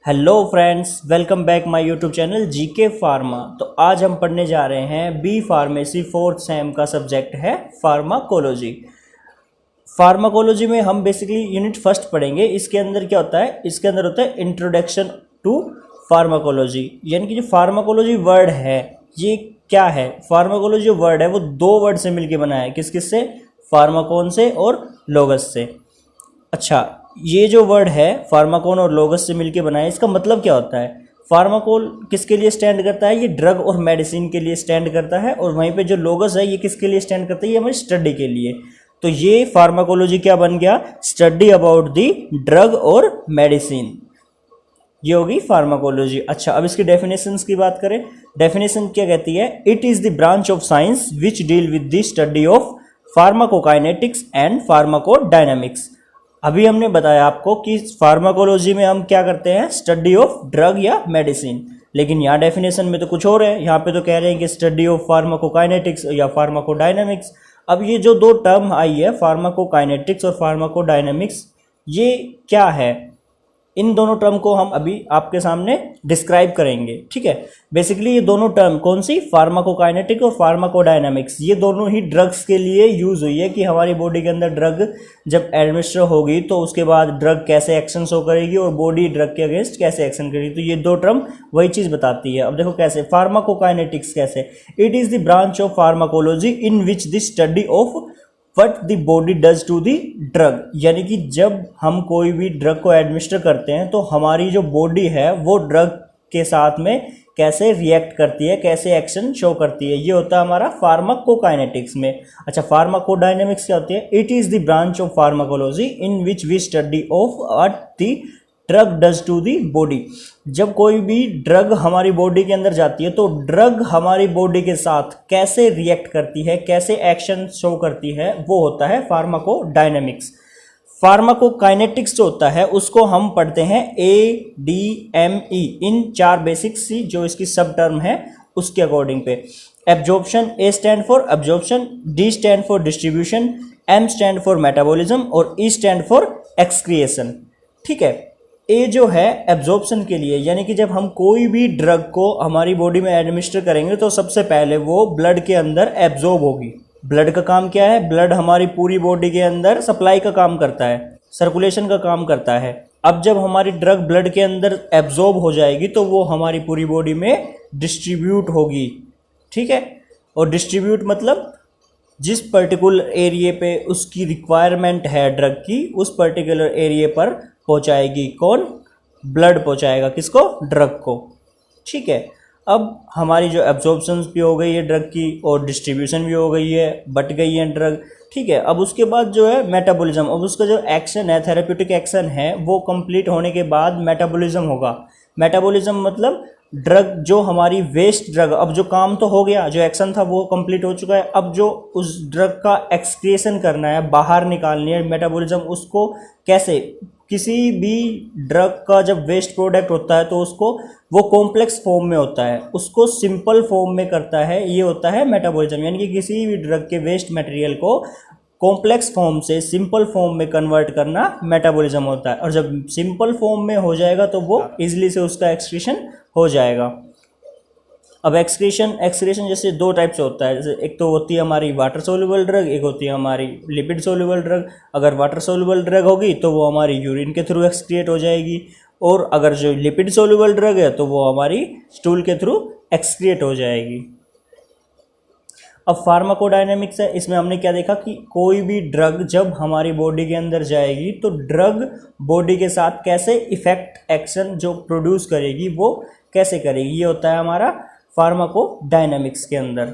Hello friends, welcome back my YouTube channel GK pharma. तो आज हम पढ़ने जा रहे हैं बी फार्मेसी फोर्थ सेम का सब्जेक्ट है फार्माकोलॉजी। फार्माकोलॉजी में हम बेसिकली यूनिट फर्स्ट पढ़ेंगे। इसके अंदर क्या होता है? इसके अंदर होता है इंट्रोडक्शन टू फार्माकोलॉजी। यानी कि जो फार्माकोलॉजी वर्ड है ये क्या है? फार्माकोलॉजी जो वर्ड है वो दो वर्ड से मिलकर बना है। किस किस से? फार्माकोन से और लोगस से। अच्छा, ये जो वर्ड है फार्माकोन और लोगस से मिलके बना है, इसका मतलब क्या होता है? फार्माकोन किसके लिए स्टैंड करता है? ये ड्रग और मेडिसिन के लिए स्टैंड करता है। और वहीं पे जो लोगस है ये किसके लिए स्टैंड करता है? ये हमारी स्टडी के लिए। तो ये फार्माकोलॉजी क्या बन गया? स्टडी अबाउट दी ड्रग और मेडिसिन, ये होगी फार्माकोलॉजी। अच्छा, अब इसकी डेफिनेशंस की बात करें। डेफिनेशन क्या कहती है? It is the branch of science which deal with the study of pharmacokinetics and pharmacodynamics. अभी हमने बताया आपको कि फार्माकोलॉजी में हम क्या करते हैं? स्टडी ऑफ ड्रग या मेडिसिन। लेकिन यहाँ डेफिनेशन में तो कुछ और है। यहाँ पे तो कह रहे हैं कि स्टडी ऑफ फार्माकोकाइनेटिक्स या फार्माकोडायनामिक्स। अब ये जो दो टर्म आई है फार्माकोकाइनेटिक्स और फार्माकोडायनामिक्स, ये क्या है? इन दोनों टर्म को हम अभी आपके सामने डिस्क्राइब करेंगे। ठीक है, बेसिकली ये दोनों टर्म कौन सी? फार्माकोकाइनेटिक और फार्माकोडायनामिक्स, ये दोनों ही ड्रग्स के लिए यूज हुई है कि हमारी बॉडी के अंदर ड्रग जब एडमिनिस्टर होगी तो उसके बाद ड्रग कैसे एक्शन शो करेगी और बॉडी ड्रग के अगेंस्ट कैसे एक्शन करेगी। तो ये दो टर्म वही चीज बताती है। अब देखो कैसे फार्माकोकाइनेटिक्स कैसे? It is the branch of pharmacology in which the study of what the body does to the drug. यानी कि जब हम कोई भी ड्रग को एडमिनिस्टर करते हैं तो हमारी जो बॉडी है वो ड्रग के साथ में कैसे रिएक्ट करती है, कैसे एक्शन शो करती है, ये होता है हमारा फार्माकोकाइनेटिक्स में। अच्छा, फार्माकोडायनामिक्स क्या होती है? It is the branch of pharmacology in which we study of what the drug does to the body. जब कोई भी ड्रग हमारी बॉडी के अंदर जाती है तो ड्रग हमारी बॉडी के साथ कैसे रिएक्ट करती है, कैसे एक्शन शो करती है, वो होता है फार्माकोडायनामिक्स। फार्माकोकाइनेटिक्स जो होता है उसको हम पढ़ते हैं ADME, इन चार बेसिक सी जो इसकी सब टर्म है उसके अकॉर्डिंग पे। Absorption, A stand for absorption, D stand for distribution, M stand for metabolism और E स्टैंड फॉर एक्सक्रिएशन। ठीक है, ए जो है एब्जॉर्प्शन के लिए, यानी कि जब हम कोई भी ड्रग को हमारी बॉडी में एडमिनिस्टर करेंगे तो सबसे पहले वो ब्लड के अंदर एब्जॉर्ब होगी। ब्लड का काम क्या है? ब्लड हमारी पूरी बॉडी के अंदर सप्लाई का काम करता है, सर्कुलेशन का काम करता है। अब जब हमारी ड्रग ब्लड के अंदर एब्जॉर्ब हो जाएगी तो वो हमारी पूरी बॉडी में डिस्ट्रीब्यूट होगी। ठीक है, और डिस्ट्रीब्यूट मतलब जिस पर्टिकुलर एरिया पे उसकी रिक्वायरमेंट है ड्रग की, उस पर्टिकुलर एरिया पर पहुंचाएगी। कौन? ब्लड पहुंचाएगा किसको? ड्रग को। ठीक है, अब हमारी जो एब्जॉर्प्शन भी हो गई है ड्रग की और डिस्ट्रीब्यूशन भी हो गई है, बट गई है ड्रग। ठीक है, अब उसके बाद जो है मेटाबॉलिज्म, अब उसका जो एक्शन है, थेरेप्यूटिक एक्शन है, वो कंप्लीट होने के बाद मेटाबॉलिज्म होगा। मेटाबॉलिज्म मतलब ड्रग जो हमारी वेस्ट ड्रग, अब जो काम तो हो गया, जो एक्शन था वो कंप्लीट हो चुका है, अब जो उस ड्रग का एक्सक्रिएशन करना है, बाहर निकालनी है मेटाबॉलिज्म। उसको कैसे? किसी भी ड्रग का जब वेस्ट प्रोडक्ट होता है तो उसको वो कॉम्प्लेक्स फॉर्म में होता है, उसको सिंपल फॉर्म में करता है, ये होता है मेटाबॉलिज्म। यानी कि किसी भी ड्रग के वेस्ट मटेरियल को कॉम्प्लेक्स फॉर्म से सिंपल फॉर्म में कन्वर्ट करना मेटाबॉलिज्म होता है। और जब सिंपल फॉर्म में हो जाएगा तो वो इजीली से उसका एक्सक्रीशन हो जाएगा। अब एक्सक्रीशन जैसे दो टाइप से होता है। जैसे एक तो होती है हमारी वाटर सोल्यूबल ड्रग, एक होती है हमारी लिपिड सोल्यूबल ड्रग। अगर वाटर सोल्यूबल ड्रग होगी तो वो हमारी यूरिन के थ्रू एक्सक्रिएट हो जाएगी, और अगर जो लिपिड सोल्यूबल ड्रग है तो वो हमारी स्टूल के थ्रू एक्सक्रिएट हो जाएगी। अब फार्माकोडायनामिक्स है, इसमें हमने क्या देखा कि कोई भी ड्रग जब हमारी बॉडी के अंदर जाएगी तो ड्रग बॉडी के साथ कैसे इफेक्ट एक्शन जो प्रोड्यूस करेगी वो कैसे करेगी, ये होता है हमारा फार्माकोडायनामिक्स के अंदर।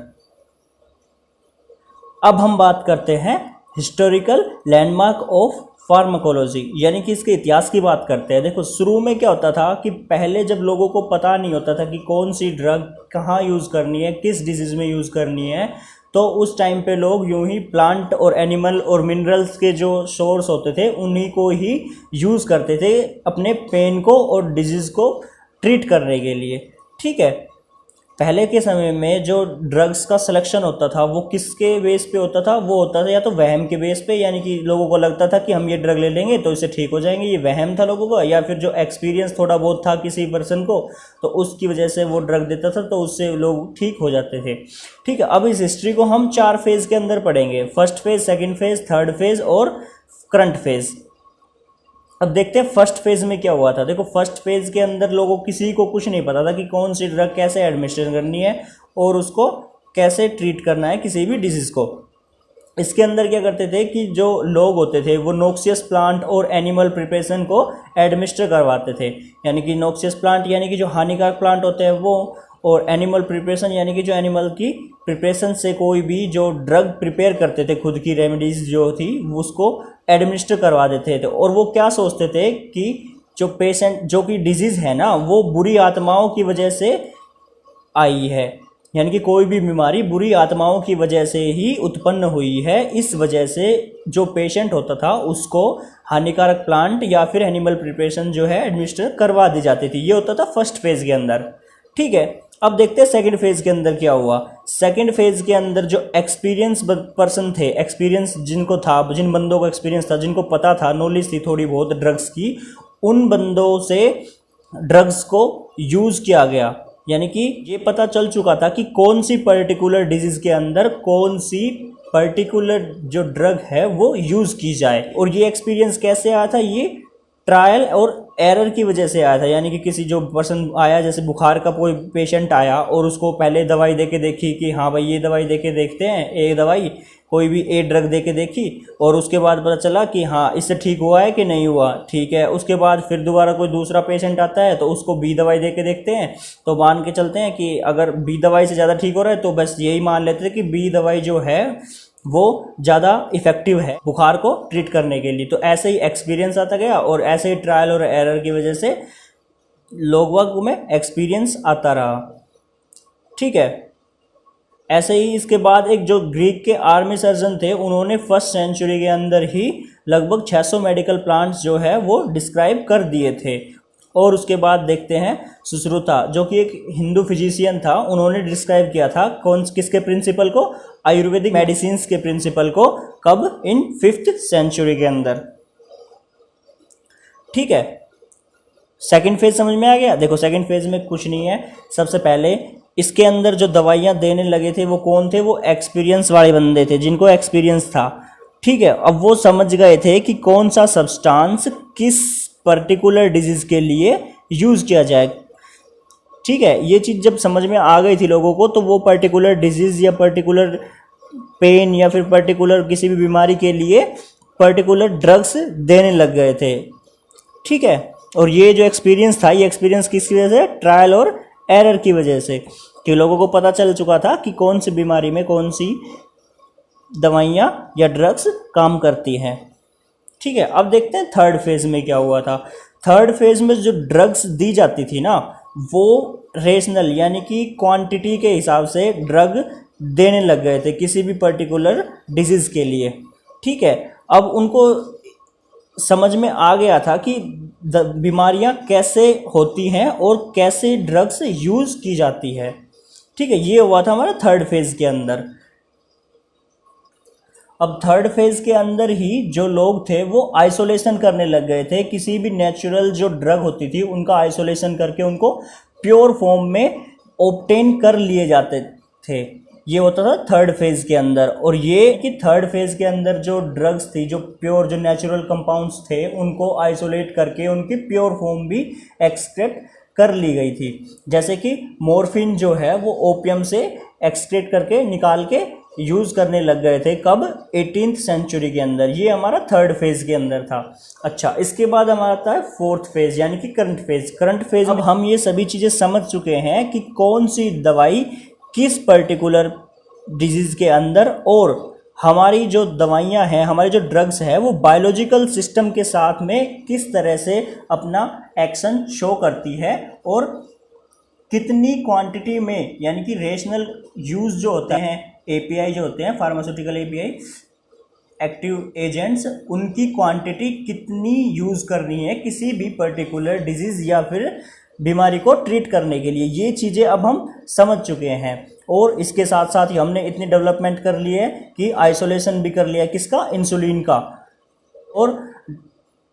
अब हम बात करते हैं हिस्टोरिकल लैंडमार्क ऑफ फार्माकोलॉजी, यानी कि इसके इतिहास की बात करते हैं। देखो, शुरू में क्या होता था कि पहले जब लोगों को पता नहीं होता था कि कौन सी ड्रग कहाँ यूज़ करनी है, किस डिजीज़ में यूज़ करनी है, तो उस टाइम पे लोग यूं ही प्लांट और एनिमल और मिनरल्स के जो सोर्स होते थे उन्हीं को ही यूज़ करते थे अपने पेन को और डिजीज़ को ट्रीट करने के लिए। ठीक है, पहले के समय में जो ड्रग्स का सिलेक्शन होता था वो किसके बेस पे होता था, वो होता था या तो वहम के बेस पे, यानी कि लोगों को लगता था कि हम ये ड्रग ले लेंगे तो इससे ठीक हो जाएंगे, ये वहम था लोगों का, या फिर जो एक्सपीरियंस थोड़ा बहुत था किसी पर्सन को तो उसकी वजह से वो ड्रग देता था तो उससे लोग ठीक हो जाते थे। ठीक है, अब इस हिस्ट्री को हम 4 फेज़ के अंदर पढ़ेंगे, first phase, second phase, third phase और करंट फेज़। अब देखते हैं फर्स्ट फेज़ में क्या हुआ था। देखो फर्स्ट फेज़ के अंदर लोगों किसी को कुछ नहीं पता था कि कौन सी ड्रग कैसे एडमिनिस्ट्रेशन करनी है और उसको कैसे ट्रीट करना है किसी भी डिजीज़ को। इसके अंदर क्या करते थे कि जो लोग होते थे वो नोक्सियस प्लांट और एनिमल प्रिपरेशन को एडमिनिस्टर करवाते थे, यानी कि नोक्सियस प्लांट यानी कि जो हानिकारक प्लांट होते हैं वो, और एनिमल प्रिपरेशन यानी कि जो एनिमल की प्रिपरेशन से कोई भी जो ड्रग प्रिपेयर करते थे, खुद की रेमेडीज जो थी उसको एडमिनिस्टर करवा देते थे। और वो क्या सोचते थे कि जो पेशेंट जो कि डिजीज़ है ना वो बुरी आत्माओं की वजह से आई है, यानी कि कोई भी बीमारी बुरी आत्माओं की वजह से ही उत्पन्न हुई है, इस वजह से जो पेशेंट होता था उसको हानिकारक प्लांट या फिर एनिमल प्रिपरेशन जो है एडमिनिस्टर करवा दी जाती थी। ये होता था फर्स्ट फेज़ के अंदर। ठीक है, अब देखते हैं सेकंड फेज़ के अंदर क्या हुआ। सेकंड फेज़ के अंदर जो एक्सपीरियंस पर्सन थे, एक्सपीरियंस जिनको था, जिन बंदों को एक्सपीरियंस था, जिनको पता था, नॉलेज थी थोड़ी बहुत ड्रग्स की, उन बंदों से ड्रग्स को यूज़ किया गया। यानी कि ये पता चल चुका था कि कौन सी पर्टिकुलर डिजीज़ के अंदर कौन सी पर्टिकुलर जो ड्रग है वो यूज़ की जाए। और ये एक्सपीरियंस कैसे आया था, ये ट्रायल और एरर की वजह से आया था। यानी कि किसी जो पर्सन आया, जैसे बुखार का कोई पेशेंट आया और उसको पहले दवाई दे के देखी कि हाँ भाई ये दवाई दे के देखते हैं, ए दवाई कोई भी ए ड्रग दे के देखी और उसके बाद पता चला कि हाँ इससे ठीक हुआ है कि नहीं हुआ, ठीक है। उसके बाद फिर दोबारा कोई दूसरा पेशेंट आता है तो उसको बी दवाई दे के देखते हैं, तो मान के चलते हैं कि अगर बी दवाई से ज़्यादा ठीक हो रहा है तो बस यही मान लेते हैं कि बी दवाई जो है वो ज़्यादा इफ़ेक्टिव है बुखार को ट्रीट करने के लिए। तो ऐसे ही एक्सपीरियंस आता गया और ऐसे ही ट्रायल और एरर की वजह से लोगों में एक्सपीरियंस आता रहा। ठीक है, ऐसे ही इसके बाद एक जो ग्रीक के आर्मी सर्जन थे उन्होंने फर्स्ट सेंचुरी के अंदर ही लगभग 600 मेडिकल प्लांट्स जो है वो डिस्क्राइब कर दिए थे। और उसके बाद देखते हैं सुश्रुता, जो कि एक हिंदू फिजिशियन था, उन्होंने डिस्क्राइब किया था किसके प्रिंसिपल को, आयुर्वेदिक मेडिसिन के प्रिंसिपल को, कब, इन 5th सेंचुरी के अंदर। ठीक है, सेकंड फेज समझ में आ गया। देखो सेकंड फेज में कुछ नहीं है, सबसे पहले इसके अंदर जो दवाइयाँ देने लगे थे वो कौन थे, वो एक्सपीरियंस वाले बंदे थे जिनको एक्सपीरियंस था। ठीक है, अब वो समझ गए थे कि कौन सा सब्सटेंस किस पर्टिकुलर डिजीज़ के लिए यूज़ किया जाए। ठीक है, ये चीज़ जब समझ में आ गई थी लोगों को तो वो पर्टिकुलर डिजीज़ या पर्टिकुलर पेन या फिर पर्टिकुलर किसी भी बीमारी के लिए पर्टिकुलर ड्रग्स देने लग गए थे। ठीक है, और ये जो एक्सपीरियंस था, ये एक्सपीरियंस किसकी वजह से, ट्रायल और एरर की वजह से, कि लोगों को पता चल चुका था कि कौन सी बीमारी में कौन सी दवाइयाँ या ड्रग्स काम करती हैं। ठीक है, अब देखते हैं थर्ड फेज़ में क्या हुआ था। थर्ड फेज़ में जो ड्रग्स दी जाती थी ना वो रेशनल यानी कि क्वांटिटी के हिसाब से ड्रग देने लग गए थे किसी भी पर्टिकुलर डिजीज़ के लिए। ठीक है, अब उनको समझ में आ गया था कि बीमारियां कैसे होती हैं और कैसे ड्रग्स यूज़ की जाती है। ठीक है, ये हुआ था हमारा थर्ड फेज़ के अंदर। अब थर्ड फेज़ के अंदर ही जो लोग थे वो आइसोलेशन करने लग गए थे, किसी भी नेचुरल जो ड्रग होती थी उनका आइसोलेशन करके उनको प्योर फॉर्म में ऑब्टेन कर लिए जाते थे। ये होता था थर्ड फेज़ के अंदर। और ये कि थर्ड फेज़ के अंदर जो ड्रग्स थी, जो प्योर जो नेचुरल कंपाउंड्स थे, उनको आइसोलेट करके उनकी प्योर फॉर्म भी एक्सट्रैक्ट कर ली गई थी। जैसे कि मॉर्फिन जो है वो ओपियम से एक्सट्रैक्ट करके निकाल के यूज़ करने लग गए थे, कब, 18th सेंचुरी के अंदर। ये हमारा थर्ड फेज़ के अंदर था। अच्छा, इसके बाद हमारा आता है फोर्थ फेज़ यानी कि करंट फेज़। करंट फेज़ अब हम ये सभी चीज़ें समझ चुके हैं कि कौन सी दवाई किस पर्टिकुलर डिजीज़ के अंदर, और हमारी जो दवाइयाँ हैं, हमारी जो ड्रग्स है वो बायोलॉजिकल सिस्टम के साथ में किस तरह से अपना एक्शन शो करती है और कितनी क्वांटिटी में, यानी कि रेशनल यूज़ जो होते हैं, एपीआई जो होते हैं, फार्मास्यूटिकल एपीआई, एक्टिव एजेंट्स, उनकी क्वांटिटी कितनी यूज़ करनी है किसी भी पर्टिकुलर डिजीज़ या फिर बीमारी को ट्रीट करने के लिए। ये चीज़ें अब हम समझ चुके हैं और इसके साथ साथ ही हमने इतनी डेवलपमेंट कर ली है कि आइसोलेशन भी कर लिया है किसका, इंसुलिन का, और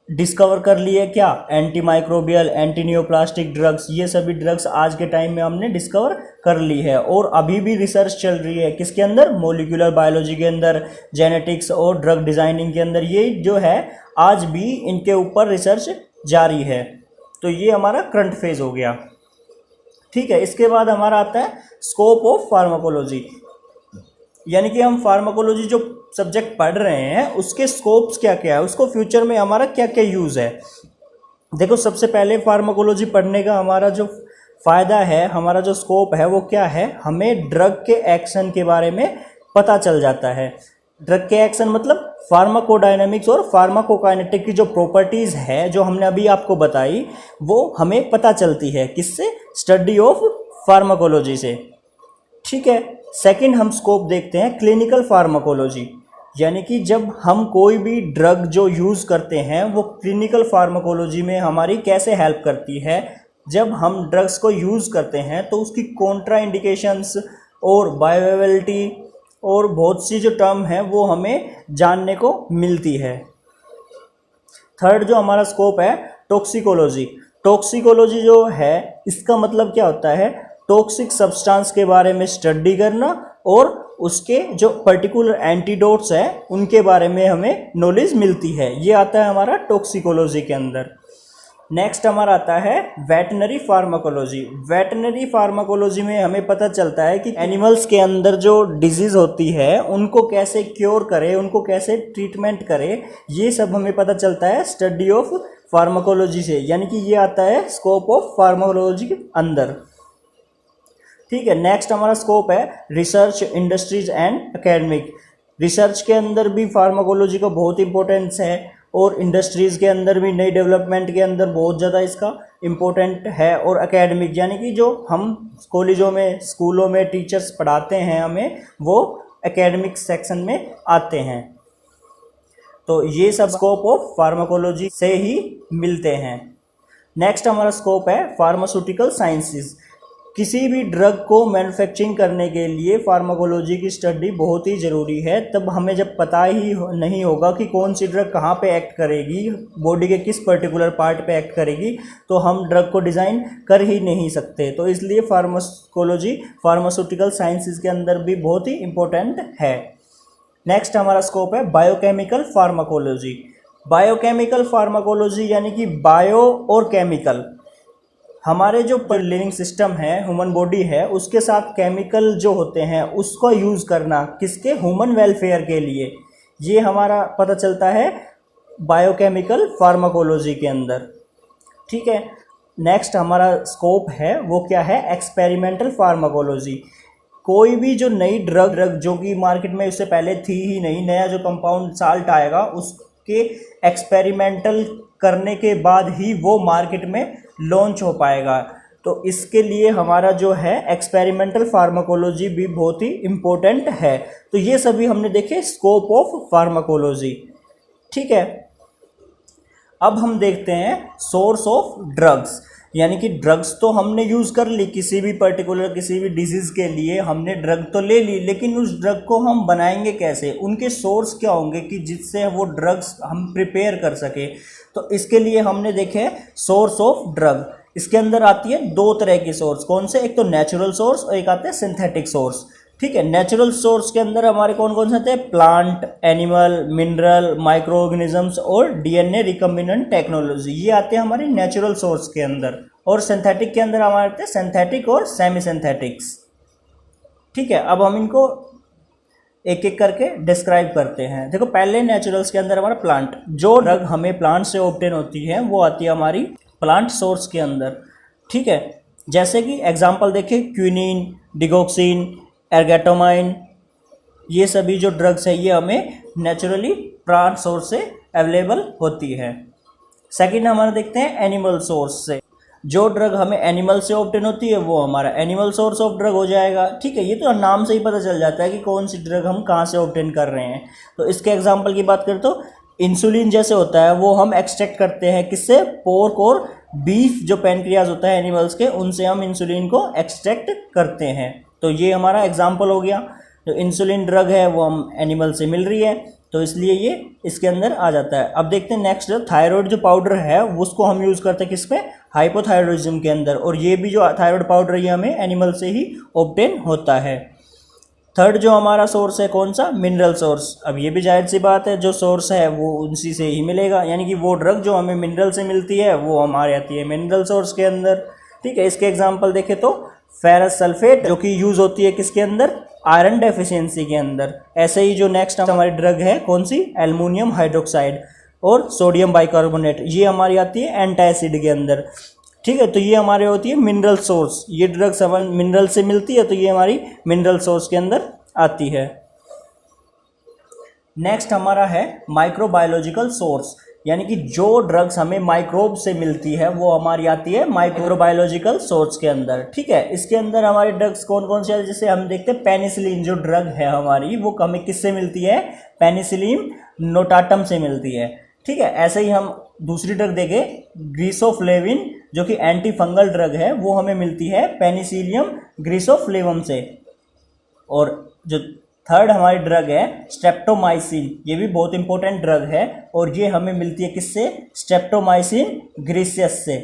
डिस्कवर कर लिए क्या, anti microbial, anti neoplastic drugs. ये सभी ड्रग्स आज के टाइम में हमने डिस्कवर कर ली है और अभी भी रिसर्च चल रही है किसके अंदर, मॉलिक्यूलर बायोलॉजी के अंदर, जेनेटिक्स और ड्रग डिज़ाइनिंग के अंदर। ये जो है आज भी इनके ऊपर रिसर्च जारी है। तो ये हमारा करंट फेज हो गया। ठीक है, इसके बाद हमारा आता है स्कोप ऑफ फार्माकोलॉजी, यानी कि हम फार्माकोलॉजी जो सब्जेक्ट पढ़ रहे हैं उसके स्कोप्स क्या क्या है, उसको फ्यूचर में हमारा क्या क्या यूज़ है। देखो, सबसे पहले फार्माकोलॉजी पढ़ने का हमारा जो फ़ायदा है, हमारा जो स्कोप है वो क्या है, हमें ड्रग के एक्शन के बारे में पता चल जाता है। ड्रग के एक्शन मतलब फार्माकोडायनामिक्स और फार्माकोकाइनेटिक की जो प्रॉपर्टीज़ है जो हमने अभी आपको बताई, वो हमें पता चलती है किससे, स्टडी ऑफ फार्माकोलॉजी से। ठीक है, सेकंड हम स्कोप देखते हैं क्लिनिकल फार्माकोलॉजी, यानी कि जब हम कोई भी ड्रग जो यूज़ करते हैं वो क्लिनिकल फार्माकोलॉजी में हमारी कैसे हेल्प करती है। जब हम ड्रग्स को यूज़ करते हैं तो उसकी कॉन्ट्रा इंडिकेशंस और बायोअवेलेबिलिटी और बहुत सी जो टर्म है वो हमें जानने को मिलती है। थर्ड जो हमारा स्कोप है टॉक्सिकोलॉजी। टॉक्सिकोलॉजी जो है इसका मतलब क्या होता है, टॉक्सिक सब्सटेंस के बारे में स्टडी करना और उसके जो पर्टिकुलर एंटीडोट्स हैं उनके बारे में हमें नॉलेज मिलती है। ये आता है हमारा टॉक्सिकोलॉजी के अंदर। नेक्स्ट हमारा आता है वेटनरी फार्माकोलॉजी। वेटनरी फार्माकोलॉजी में हमें पता चलता है कि एनिमल्स के अंदर जो डिजीज़ होती है उनको कैसे क्योर करे, उनको कैसे ट्रीटमेंट करे, ये सब हमें पता चलता है स्टडी ऑफ फार्माकोलॉजी से, यानी कि ये आता है स्कोप ऑफ फार्माकोलॉजी के अंदर। ठीक है, नेक्स्ट हमारा स्कोप है research, industries and academic. Research के अंदर भी फार्माकोलॉजी का बहुत इंपॉर्टेंस है और इंडस्ट्रीज़ के अंदर भी, नई डेवलपमेंट के अंदर बहुत ज़्यादा इसका इम्पोर्टेंट है। और एकेडमिक यानी कि जो हम कॉलेजों में, स्कूलों में टीचर्स पढ़ाते हैं हमें, वो एकेडमिक सेक्शन में आते हैं। तो ये सब स्कोप ऑफ फार्माकोलॉजी से ही मिलते हैं। नेक्स्ट हमारा स्कोप है फार्मास्यूटिकल साइंसेस। किसी भी ड्रग को मैन्युफैक्चरिंग करने के लिए फार्माकोलॉजी की स्टडी बहुत ही ज़रूरी है। तब हमें जब पता ही नहीं होगा कि कौन सी ड्रग कहाँ पे एक्ट करेगी, बॉडी के किस पर्टिकुलर पार्ट पे एक्ट करेगी, तो हम ड्रग को डिज़ाइन कर ही नहीं सकते। तो इसलिए फार्माकोलॉजी फार्मास्यूटिकल साइंसेस के अंदर भी बहुत ही इम्पोर्टेंट है। नेक्स्ट हमारा स्कोप है बायोकेमिकल फार्माकोलॉजी। बायोकेमिकल फार्माकोलॉजी यानी कि बायो और केमिकल, हमारे जो लिविंग सिस्टम है, ह्यूमन बॉडी है, उसके साथ केमिकल जो होते हैं उसको यूज़ करना किसके, ह्यूमन वेलफेयर के लिए, ये हमारा पता चलता है बायोकेमिकल फार्माकोलॉजी के अंदर। ठीक है, नेक्स्ट हमारा स्कोप है वो क्या है, एक्सपेरिमेंटल फार्माकोलॉजी। कोई भी जो नई ड्रग जो कि मार्केट में उससे पहले थी ही नहीं, नया जो कंपाउंड साल्ट आएगा उसके एक्सपेरिमेंटल करने के बाद ही वो मार्केट में लॉन्च हो पाएगा। तो इसके लिए हमारा जो है एक्सपेरिमेंटल फार्माकोलॉजी भी बहुत ही इम्पोर्टेंट है। तो ये सभी हमने देखे स्कोप ऑफ फार्माकोलॉजी। ठीक है, अब हम देखते हैं सोर्स ऑफ ड्रग्स, यानी कि ड्रग्स तो हमने यूज़ कर ली, किसी भी पर्टिकुलर किसी भी डिजीज़ के लिए हमने ड्रग तो ले ली, लेकिन उस ड्रग को हम बनाएंगे कैसे, उनके सोर्स क्या होंगे कि जिससे वो ड्रग्स हम प्रिपेयर कर सके। तो इसके लिए हमने देखे सोर्स ऑफ ड्रग। इसके अंदर आती है दो तरह की सोर्स, कौन से, एक तो नेचुरल सोर्स और एक आते हैं सिंथेटिक सोर्स। ठीक है, नेचुरल सोर्स के अंदर हमारे कौन कौन से आते हैं, plant, animal, mineral, micro organisms और डीएनए रिकम्बिनेंट टेक्नोलॉजी, ये आते हैं हमारे नेचुरल सोर्स के अंदर। और सिंथेटिक के अंदर हमारे आते हैं सिंथेटिक और सेमी सिंथेटिक्स। ठीक है, अब हम इनको एक एक करके डिस्क्राइब करते हैं। देखो, पहले नेचुरल्स के अंदर हमारा प्लांट, जो ड्रग हमें प्लांट से ऑब्टेन होती है वो आती है हमारी प्लांट सोर्स के अंदर। ठीक है, जैसे कि एग्जांपल देखें, क्विनीन, डिगोक्सिन, एर्गेटोमाइन, ये सभी जो ड्रग्स है ये हमें नेचुरली प्लांट सोर्स से अवेलेबल होती है। सेकंड हमारा देखते हैं एनिमल सोर्स से, जो ड्रग हमें एनिमल से ऑब्टेन होती है वो हमारा एनिमल सोर्स ऑफ ड्रग हो जाएगा। ठीक है, ये तो नाम से ही पता चल जाता है कि कौन सी ड्रग हम कहाँ से ऑब्टेन कर रहे हैं। तो इसके एग्जांपल की बात करें तो इंसुलिन जैसे होता है वो हम एक्सट्रैक्ट करते हैं किससे, पोर्क और बीफ जो पैनक्रियाज होता है एनिमल्स के, उनसे हम इंसुलिन को एक्सट्रैक्ट करते हैं। तो ये हमारा एग्जाम्पल हो गया। जो इंसुलिन ड्रग है वो हम एनिमल से मिल रही है, तो इसलिए ये इसके अंदर आ जाता है। अब देखते हैं नेक्स्ट, थायराइड जो पाउडर है उसको हम यूज़ करते हैं किस पे, हाइपोथायरॉयडिज्म के अंदर। और ये भी जो थायराइड पाउडर है ये हमें एनिमल से ही ऑब्टेन होता है। थर्ड जो हमारा सोर्स है कौन सा, मिनरल सोर्स। अब ये भी जाहिर सी बात है, जो सोर्स है वो उसी से ही मिलेगा, यानी कि वो ड्रग जो हमें मिनरल से मिलती है वो हमारे आती है मिनरल सोर्स के अंदर। ठीक है, इसके एग्जांपल देखें तो फेरस सल्फेट जो कि यूज़ होती है किसके अंदर, आयरन डेफिशिएंसी के अंदर। ऐसे ही जो नेक्स्ट हमारी ड्रग है कौन सी, एल्युमिनियम हाइड्रोक्साइड और सोडियम बाइकार्बोनेट, ये हमारी आती है एंटासिड के अंदर। ठीक है, तो ये हमारे होती है मिनरल सोर्स। ये ड्रग्स हमें मिनरल से मिलती है, तो ये हमारी मिनरल सोर्स के अंदर आती है। नेक्स्ट हमारा है माइक्रोबायोलॉजिकल सोर्स, यानी कि जो ड्रग्स हमें माइक्रोब से मिलती है वो हमारी आती है माइक्रोबायोलॉजिकल सोर्स के अंदर। ठीक है, इसके अंदर हमारी ड्रग्स कौन कौन सी है, जैसे हम देखते हैं पेनिसिलिन जो ड्रग है हमारी, वो हमें किससे मिलती है, पेनिसिलिन नोटाटम से मिलती है। ठीक है, ऐसे ही हम दूसरी ड्रग देखें, ग्रीसोफ्लेविन जो कि एंटी फंगल ड्रग है, वो हमें मिलती है पेनिसिलियम ग्रीसोफ्लेवम से। और जो थर्ड हमारी ड्रग है स्ट्रेप्टोमाइसिन, ये भी बहुत इंपॉर्टेंट ड्रग है और ये हमें मिलती है किससे, स्ट्रेप्टोमाइसिन ग्रीसियस से।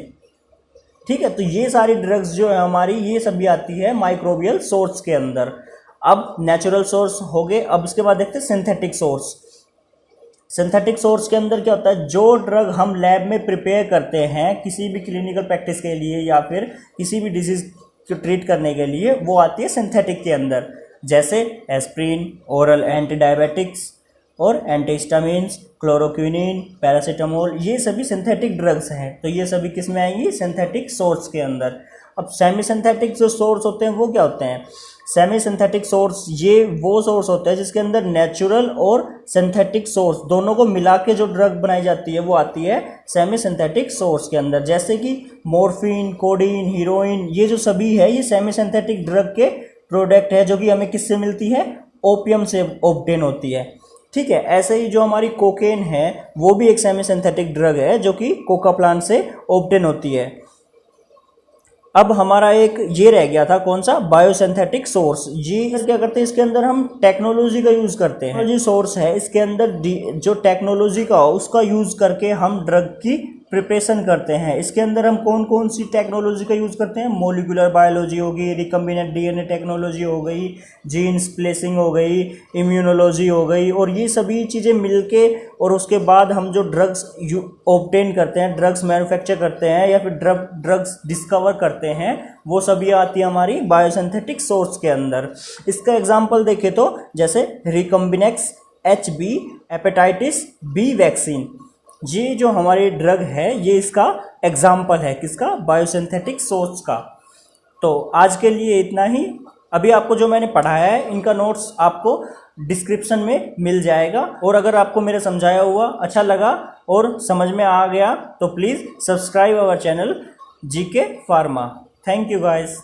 ठीक है, तो ये सारी ड्रग्स जो है हमारी, ये सभी आती है माइक्रोबियल सोर्स के अंदर। अब नेचुरल सोर्स हो गए, अब इसके बाद देखते हैं सिंथेटिक सोर्स। सिंथेटिक सोर्स के अंदर क्या होता है, जो ड्रग हम लैब में प्रिपेयर करते हैं किसी भी क्लिनिकल प्रैक्टिस के लिए या फिर किसी भी डिजीज को ट्रीट करने के लिए, वो आती है सिंथेटिक के अंदर। जैसे एस्प्रिन, ओरल एंटी डायबिटिक्स और एंटीहिस्टामिन्स, क्लोरोक्विनिन, पैरासीटामोल, ये सभी सिंथेटिक ड्रग्स हैं। तो ये सभी किस में आएंगी, सिंथेटिक सोर्स के अंदर। अब सेमी सिंथेटिक जो सोर्स होते हैं वो क्या होते हैं, सेमी सिंथेटिक सोर्स ये वो सोर्स होता है जिसके अंदर नेचुरल और सिंथेटिक सोर्स दोनों को मिला के जो ड्रग बनाई जाती है वो आती है सेमी सिंथेटिक सोर्स के अंदर। जैसे कि मॉर्फिन, कोडीन, हीरोइन, ये जो सभी है ये सेमी सिंथेटिक ड्रग के प्रोडक्ट है जो कि हमें किससे मिलती है, ओपियम से ऑब्टेन होती है। ठीक है, ऐसे ही जो हमारी कोकेन है वो भी एक सेमी सिंथेटिक ड्रग है जो कि कोका प्लांट से ऑब्टेन होती है। अब हमारा एक ये रह गया था कौन सा, बायोसिंथेटिक सोर्स। ये क्या करते हैं, इसके अंदर हम टेक्नोलॉजी का यूज़ करते हैं। जो सोर्स है इसके अंदर जो टेक्नोलॉजी का हो उसका यूज़ करके हम ड्रग की प्रिपरेशन करते हैं। इसके अंदर हम कौन कौन सी टेक्नोलॉजी का यूज़ करते हैं, मोलिकुलर बायोलॉजी होगी, रिकम्बिनेंट डीएनए टेक्नोलॉजी हो गई, जीन स्प्लेसिंग हो गई, इम्यूनोलॉजी हो गई, और ये सभी चीज़ें मिलके और उसके बाद हम जो ड्रग्स ऑब्टेन करते हैं, ड्रग्स मैन्युफैक्चर करते हैं या फिर ड्रग्स डिस्कवर करते हैं, वो सभी आती है हमारी बायोसिंथेटिक सोर्स के अंदर। इसका एग्जाम्पल देखें तो जैसे रिकम्बिनेक्स HB हेपेटाइटिस B वैक्सीन, ये जो हमारी ड्रग है ये इसका एग्जाम्पल है किसका, बायोसिंथेटिक सोर्स का। तो आज के लिए इतना ही। अभी आपको जो मैंने पढ़ाया है इनका नोट्स आपको डिस्क्रिप्शन में मिल जाएगा। और अगर आपको मेरा समझाया हुआ अच्छा लगा और समझ में आ गया तो please subscribe our channel GK pharma. Thank you guys.